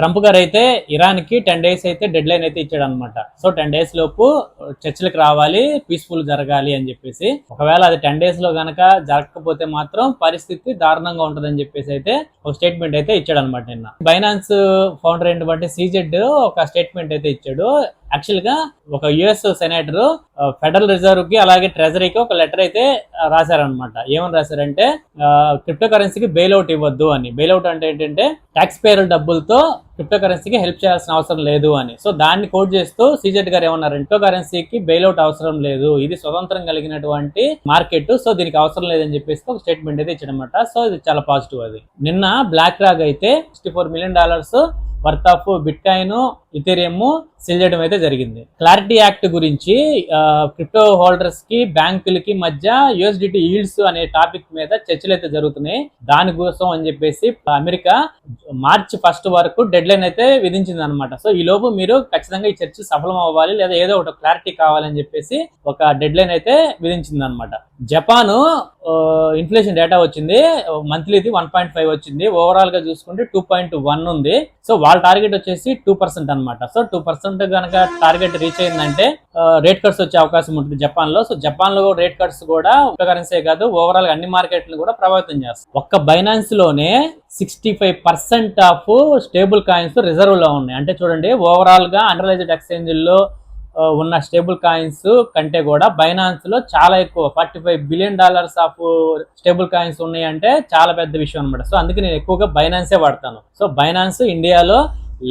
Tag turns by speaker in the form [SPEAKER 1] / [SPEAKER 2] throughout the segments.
[SPEAKER 1] Trump గారు అయితే Iran కి 10 days అయితే డెడ్ లైన్ అయితే ఇచ్చాడు అనమాట. సో 10 days లోపు చర్చలకు రావాలి, పీస్ఫుల్ జరగాలి అని చెప్పేసి. ఒకవేళ అది 10 days లో గనక జరగకపోతే మాత్రం పరిస్థితి దారుణంగా ఉంటుందని చెప్పేసి అయితే ఒక స్టేట్మెంట్ అయితే ఇచ్చాడు అనమాట నిన్న. బైనాన్స్ ఫౌండర్ అయినటువంటి సీజెడ్ ఒక స్టేట్మెంట్ అయితే ఇచ్చాడు. యాక్చువల్ గా ఒక యుఎస్ సెనేటర్ ఫెడరల్ రిజర్వ్ కి అలాగే ట్రెజరీకి ఒక లెటర్ అయితే రాశారనమాట. ఏమని రాశారంటే క్రిప్టో కరెన్సీకి బెయిల్అవుట్ ఇవ్వద్దు అని. బెయిల్అవుట్ అంటే ఏంటంటే ట్యాక్స్ పేయర్ డబ్బులతో క్రిప్టో కరెన్సీకి హెల్ప్ చేయాల్సిన అవసరం లేదు అని. సో దాన్ని కోట్ చేస్తూ సీజెడ్ గారు ఏమన్నారు, క్రిప్టో కరెన్సీకి బెయిల్అవుట్ అవసరం లేదు, ఇది స్వతంత్రం కలిగినటువంటి మార్కెట్, సో దీనికి అవసరం లేదని చెప్పేసి ఒక స్టేట్మెంట్ అయితే ఇచ్చాడనమాట. సో ఇది చాలా పాజిటివ్. అది నిన్న బ్లాక్ రాక్ అయితే $64 million worth of bit coin, Ethereum sale చేయడం అయితే జరిగింది. క్లారిటీ యాక్ట్ గురించి క్రిప్టో హోల్డర్స్ కి బ్యాంకులకి మధ్య యూఎస్డిటీ ఈల్డ్స్ అనే టాపిక్ మీద చర్చలు అయితే జరుగుతున్నాయి. దానికోసం అని చెప్పేసి అమెరికా March 1 వరకు డెడ్ లైన్ అయితే విధించింది అనమాట. సో ఈ లోపు మీరు ఖచ్చితంగా ఈ చర్చ సఫలం అవ్వాలి, లేదా ఏదో ఒక క్లారిటీ కావాలని చెప్పేసి ఒక డెడ్ లైన్ అయితే విధించింది అనమాట. జపాన్ ఇన్ఫ్లేషన్ డేటా వచ్చింది, మంత్లీది 1.5 వచ్చింది, ఓవరాల్ గా చూసుకుంటే 2.1 ఉంది. సో వాళ్ళ టార్గెట్ వచ్చేసి 2% అనమాట. సో 2% కనుక టార్గెట్ రీచ్ అయిందంటే రేట్ కట్స్ వచ్చే అవకాశం ఉంటుంది జపాన్ లో. సో జపాన్ లో రేట్ కట్స్ కూడా కరెన్సీ కాదు, ఓవరాల్ గా అన్ని మార్కెట్లు కూడా ప్రభావితం చేస్తాయి. ఒక్క బైనాన్స్ లోనే 65% ఆఫ్ స్టేబుల్ కాయిన్స్ రిజర్వ్ లో ఉన్నాయి. అంటే చూడండి, ఓవరాల్ గా అండర్లైజ్డ్ ఎక్స్చేంజ్ లో ఉన్న స్టేబుల్ కాయిన్స్ కంటే కూడా బైనాన్స్ లో చాలా ఎక్కువ $45 billion ఆఫ్ స్టేబుల్ కాయిన్స్ ఉన్నాయి అంటే చాలా పెద్ద విషయం అనమాట. సో అందుకే నేను ఎక్కువగా బైనాన్సే వాడతాను. సో బైనాన్స్ ఇండియాలో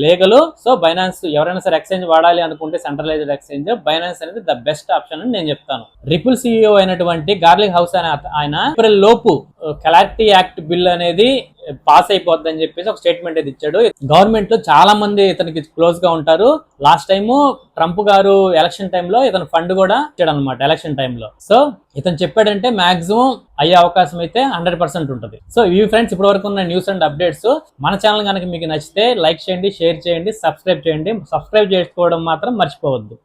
[SPEAKER 1] లీగల్. సో బైనాన్స్ ఎవరైనా సరే ఎక్స్చేంజ్ వాడాలి అనుకుంటే సెంట్రలైజ్డ్ ఎక్స్చేంజ్, బైనాన్స్ అనేది ద బెస్ట్ ఆప్షన్ అని నేను చెప్తాను. రిపుల్ CEO అయినటువంటి గార్లిక్ హౌస్ అనే ఆయన ఏప్రిల్ లోపు క్లారిటీ యాక్ట్ బిల్ అనేది పాస్ అయిపోద్దని చెప్పేసి ఒక స్టేట్మెంట్ అయితే ఇచ్చాడు. గవర్నమెంట్ లో చాలా మంది ఇతనికి క్లోజ్ గా ఉంటారు. లాస్ట్ టైము ట్రంప్ గారు ఎలక్షన్ టైంలో ఇతను ఫండ్ కూడా ఇచ్చాడు అనమాట ఎలక్షన్ టైంలో. సో ఇతను చెప్పాడంటే మాక్సిమం అయ్యే అవకాశం అయితే 100% ఉంటుంది. సో ఇవి ఫ్రెండ్స్ ఇప్పటి వరకు ఉన్న న్యూస్ అండ్ అప్డేట్స్. మన ఛానల్ కనుక మీకు నచ్చితే లైక్ చేయండి, షేర్ చేయండి, సబ్స్క్రైబ్ చేయండి. సబ్స్క్రైబ్ చేసుకోవడం మాత్రం మర్చిపోవద్దు.